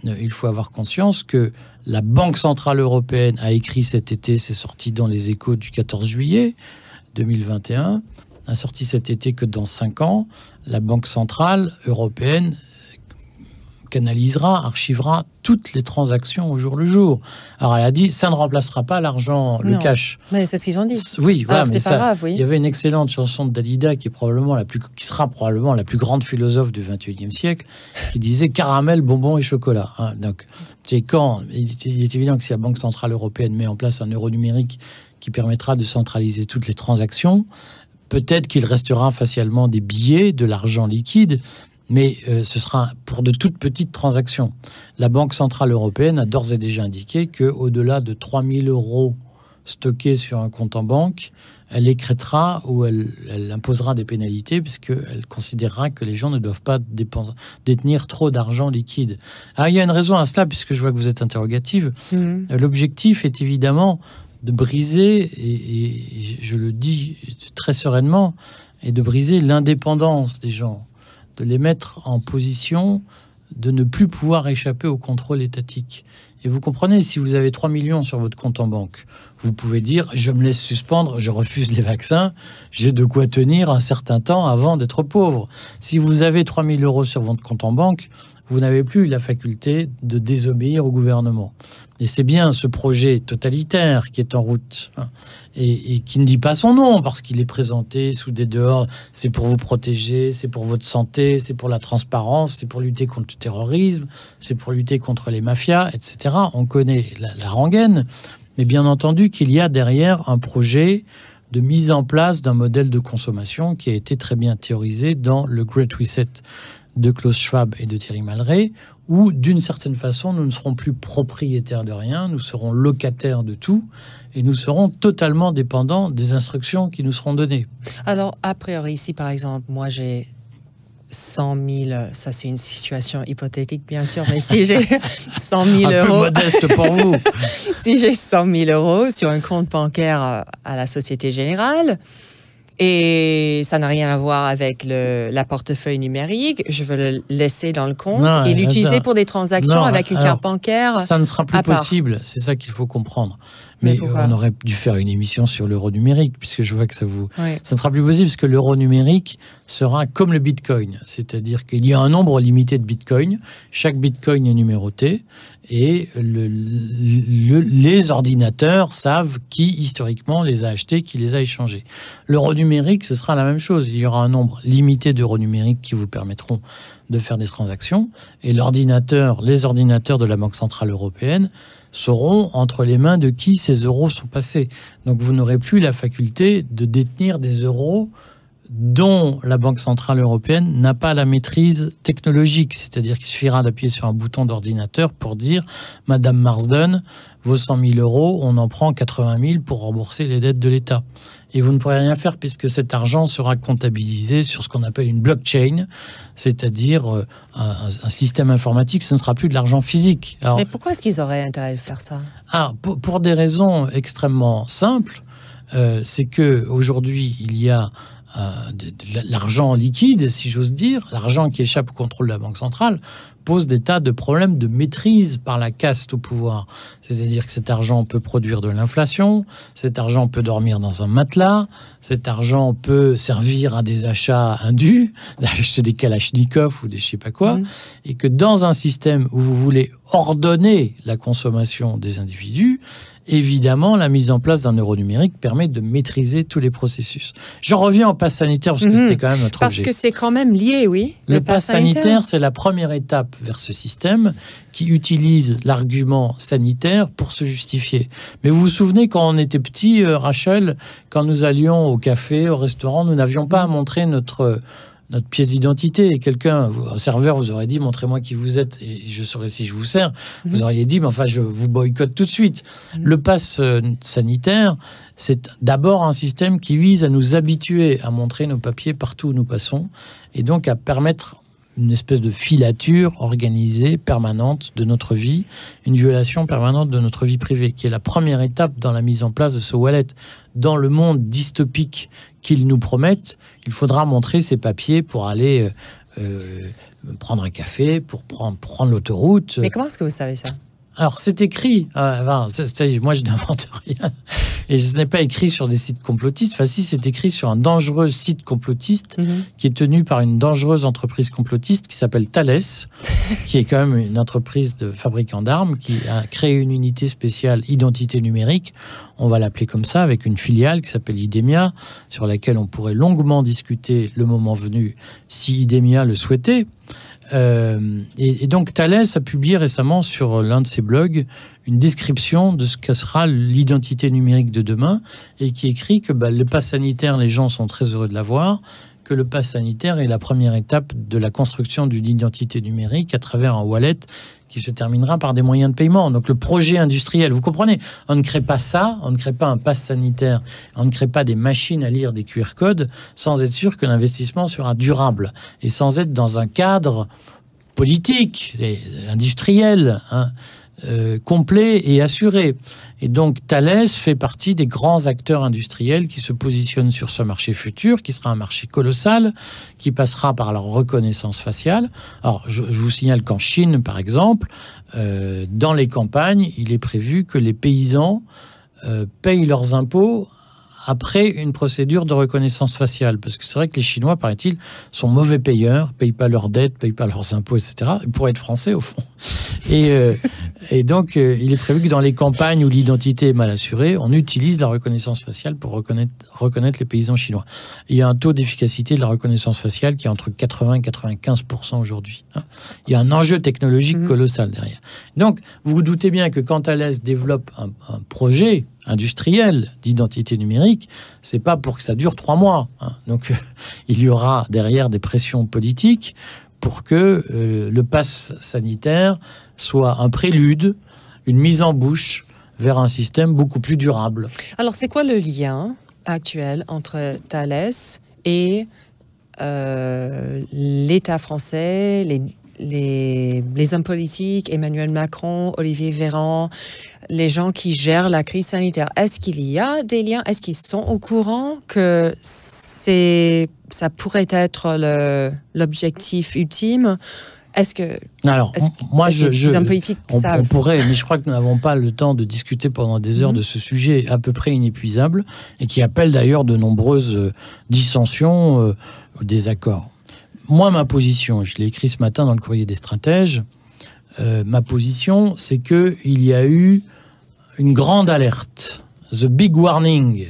il faut avoir conscience que la Banque Centrale Européenne a écrit cet été, c'est sorti dans les Échos du 14 juillet 2021, a sorti cet été que dans 5 ans, la Banque Centrale Européenne canalisera, archivera toutes les transactions au jour le jour. Alors elle a dit, ça ne remplacera pas l'argent, le cash. Mais c'est ce qu'ils ont dit. Oui, voilà, mais c'est pas grave, oui. Il y avait une excellente chanson de Dalida qui sera probablement la plus grande philosophe du XXIe siècle, qui disait caramel, bonbon et chocolat. Hein. Donc, il est évident que si la Banque Centrale Européenne met en place un euro numérique qui permettra de centraliser toutes les transactions, peut-être qu'il restera facialement des billets, de l'argent liquide, mais ce sera pour de toutes petites transactions. La Banque Centrale Européenne a d'ores et déjà indiqué qu'au-delà de 3 000 euros stockés sur un compte en banque, elle écrêtera ou elle imposera des pénalités puisqu'elle considérera que les gens ne doivent pas détenir trop d'argent liquide. Alors, il y a une raison à cela, puisque je vois que vous êtes interrogative. L'objectif est évidemment de briser, et je le dis très sereinement, et de briser l'indépendance des gens, de les mettre en position de ne plus pouvoir échapper au contrôle étatique. Et vous comprenez, si vous avez 3 millions sur votre compte en banque, vous pouvez dire, je me laisse suspendre, je refuse les vaccins, j'ai de quoi tenir un certain temps avant d'être pauvre. Si vous avez 3 000 euros sur votre compte en banque, vous n'avez plus la faculté de désobéir au gouvernement. Et c'est bien ce projet totalitaire qui est en route, hein, et qui ne dit pas son nom, parce qu'il est présenté sous des dehors. C'est pour vous protéger, c'est pour votre santé, c'est pour la transparence, c'est pour lutter contre le terrorisme, c'est pour lutter contre les mafias, etc. On connaît la rengaine, mais bien entendu qu'il y a derrière un projet de mise en place d'un modèle de consommation qui a été très bien théorisé dans le Great Reset de Klaus Schwab et de Thierry Malray, où, d'une certaine façon, nous ne serons plus propriétaires de rien, nous serons locataires de tout, et nous serons totalement dépendants des instructions qui nous seront données. Alors, a priori, si par exemple, moi j'ai 100 000, ça c'est une situation hypothétique bien sûr, mais si j'ai 100 000 euros... Un peu modeste pour vous. Si j'ai 100 000 euros sur un compte bancaire à la Société Générale, et ça n'a rien à voir avec la portefeuille numérique, je veux le laisser dans le compte et l'utiliser pour des transactions avec une carte bancaire. Ça ne sera plus possible, c'est ça qu'il faut comprendre. Mais on aurait dû faire une émission sur l'euro numérique, puisque je vois que ça vous... Oui. Ça ne sera plus possible, parce que l'euro numérique sera comme le bitcoin. C'est-à-dire qu'il y a un nombre limité de bitcoins. Chaque bitcoin est numéroté. Et les ordinateurs savent qui, historiquement, les a achetés, qui les a échangés. L'euro numérique, ce sera la même chose. Il y aura un nombre limité d'euros numériques qui vous permettront de faire des transactions. Et les ordinateurs de la Banque Centrale Européenne sauront entre les mains de qui ces euros sont passés. Donc vous n'aurez plus la faculté de détenir des euros dont la Banque Centrale Européenne n'a pas la maîtrise technologique. C'est-à-dire qu'il suffira d'appuyer sur un bouton d'ordinateur pour dire « Madame Marsden, vos 100 000 euros, on en prend 80 000 pour rembourser les dettes de l'État ». Et vous ne pourrez rien faire puisque cet argent sera comptabilisé sur ce qu'on appelle une blockchain, c'est-à-dire un système informatique. Ce ne sera plus de l'argent physique. Alors, mais pourquoi est-ce qu'ils auraient intérêt à faire ça? Pour des raisons extrêmement simples. C'est qu'aujourd'hui, il y a de l'argent liquide, si j'ose dire, l'argent qui échappe au contrôle de la Banque centrale, pose des tas de problèmes de maîtrise par la caste au pouvoir. C'est-à-dire que cet argent peut produire de l'inflation, cet argent peut dormir dans un matelas, cet argent peut servir à des achats indus, d'acheter des kalachnikovs ou des je sais pas quoi, et que dans un système où vous voulez ordonner la consommation des individus, évidemment, la mise en place d'un euro numérique permet de maîtriser tous les processus. Je reviens au pass sanitaire parce que c'était quand même notre objet. Parce que c'est quand même lié, oui. Le pass sanitaire, c'est la première étape vers ce système qui utilise l'argument sanitaire pour se justifier. Mais vous vous souvenez, quand on était petit, Rachel, quand nous allions au café, au restaurant, nous n'avions pas à montrer notre pièce d'identité, et quelqu'un, un serveur, vous aurait dit montrez-moi qui vous êtes et je saurai si je vous sers. Vous auriez dit mais enfin je vous boycotte tout de suite. Le pass sanitaire, c'est d'abord un système qui vise à nous habituer à montrer nos papiers partout où nous passons et donc à permettre une espèce de filature organisée, permanente de notre vie, une violation permanente de notre vie privée, qui est la première étape dans la mise en place de ce wallet. Dans le monde dystopique qu'ils nous promettent, il faudra montrer ces papiers pour aller prendre un café, pour prendre l'autoroute. Mais comment est-ce que vous savez ça? Alors, c'est écrit. Moi, je n'invente rien. Et ce n'est pas écrit sur des sites complotistes. Enfin, si, c'est écrit sur un dangereux site complotiste qui est tenu par une dangereuse entreprise complotiste qui s'appelle Thales, qui est quand même une entreprise de fabricant d'armes, qui a créé une unité spéciale identité numérique. On va l'appeler comme ça, avec une filiale qui s'appelle Idemia, sur laquelle on pourrait longuement discuter le moment venu, si Idemia le souhaitait. Et donc Thales a publié récemment sur l'un de ses blogs une description de ce que sera l'identité numérique de demain, et qui écrit que le pass sanitaire, les gens sont très heureux de l'avoir, que le pass sanitaire est la première étape de la construction d'une identité numérique à travers un wallet qui se terminera par des moyens de paiement. Donc le projet industriel, vous comprenez, on ne crée pas ça, on ne crée pas un pass sanitaire, on ne crée pas des machines à lire des QR codes sans être sûr que l'investissement sera durable et sans être dans un cadre politique, et industriel, complet et assuré. Et donc Thales fait partie des grands acteurs industriels qui se positionnent sur ce marché futur, qui sera un marché colossal, qui passera par la reconnaissance faciale. Alors je vous signale qu'en Chine, par exemple, dans les campagnes, il est prévu que les paysans payent leurs impôts après une procédure de reconnaissance faciale. Parce que c'est vrai que les Chinois, paraît-il, sont mauvais payeurs, payent pas leurs dettes, payent pas leurs impôts, etc. Ils pourraient être français, au fond. Et donc, il est prévu que dans les campagnes où l'identité est mal assurée, on utilise la reconnaissance faciale pour reconnaître les paysans chinois. Il y a un taux d'efficacité de la reconnaissance faciale qui est entre 80 et 95% aujourd'hui. Il y a un enjeu technologique colossal derrière. Donc, vous vous doutez bien que quand Thales développe un projet industriel d'identité numérique, c'est pas pour que ça dure 3 mois. Donc, il y aura derrière des pressions politiques pour que le pass sanitaire soit un prélude, une mise en bouche vers un système beaucoup plus durable. Alors, c'est quoi le lien actuel entre Thales et l'État français, les hommes politiques, Emmanuel Macron, Olivier Véran, les gens qui gèrent la crise sanitaire? Est-ce qu'il y a des liens? Est-ce qu'ils sont au courant que ça pourrait être l'objectif ultime? Moi, les hommes politiques savent? On pourrait, mais je crois que nous n'avons pas le temps de discuter pendant des heures de ce sujet à peu près inépuisable, et qui appelle d'ailleurs de nombreuses dissensions, désaccords. Moi, ma position, je l'ai écrit ce matin dans le Courrier des stratèges, ma position, c'est qu'il y a eu une grande alerte, the big warning,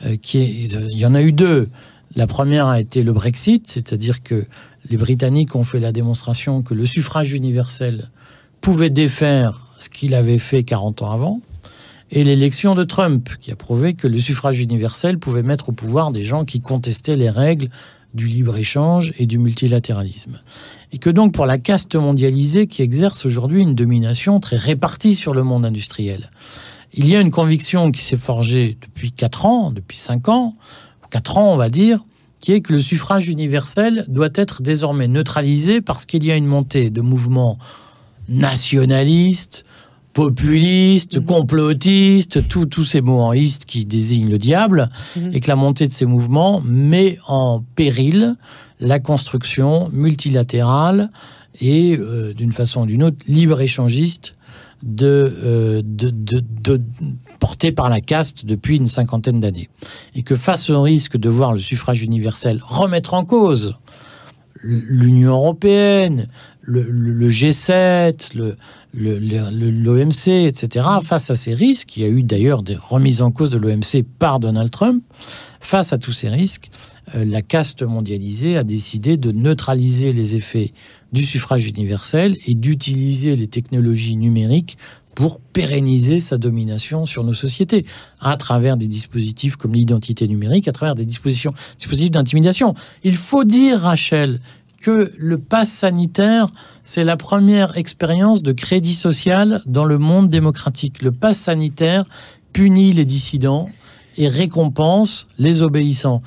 il y en a eu 2. La première a été le Brexit, c'est-à-dire que les Britanniques ont fait la démonstration que le suffrage universel pouvait défaire ce qu'il avait fait 40 ans avant, et l'élection de Trump, qui a prouvé que le suffrage universel pouvait mettre au pouvoir des gens qui contestaient les règles du libre-échange et du multilatéralisme. Et que donc, pour la caste mondialisée qui exerce aujourd'hui une domination très répartie sur le monde industriel, il y a une conviction qui s'est forgée depuis 4 ans, depuis 5 ans, 4 ans on va dire, qui est que le suffrage universel doit être désormais neutralisé parce qu'il y a une montée de mouvements nationalistes, populistes, complotistes, tous ces mots en iste qui désignent le diable, et que la montée de ces mouvements met en péril la construction multilatérale et, d'une façon ou d'une autre, libre-échangiste portée par la caste depuis une 50aine d'années. Et que face au risque de voir le suffrage universel remettre en cause l'Union européenne, le G7, l'OMC, etc., face à ces risques, il y a eu d'ailleurs des remises en cause de l'OMC par Donald Trump, face à tous ces risques, la caste mondialisée a décidé de neutraliser les effets du suffrage universel et d'utiliser les technologies numériques pour pérenniser sa domination sur nos sociétés, à travers des dispositifs comme l'identité numérique, à travers des dispositifs d'intimidation. Il faut dire, Rachel, que le pass sanitaire, c'est la première expérience de crédit social dans le monde démocratique. Le pass sanitaire punit les dissidents et récompense les obéissants.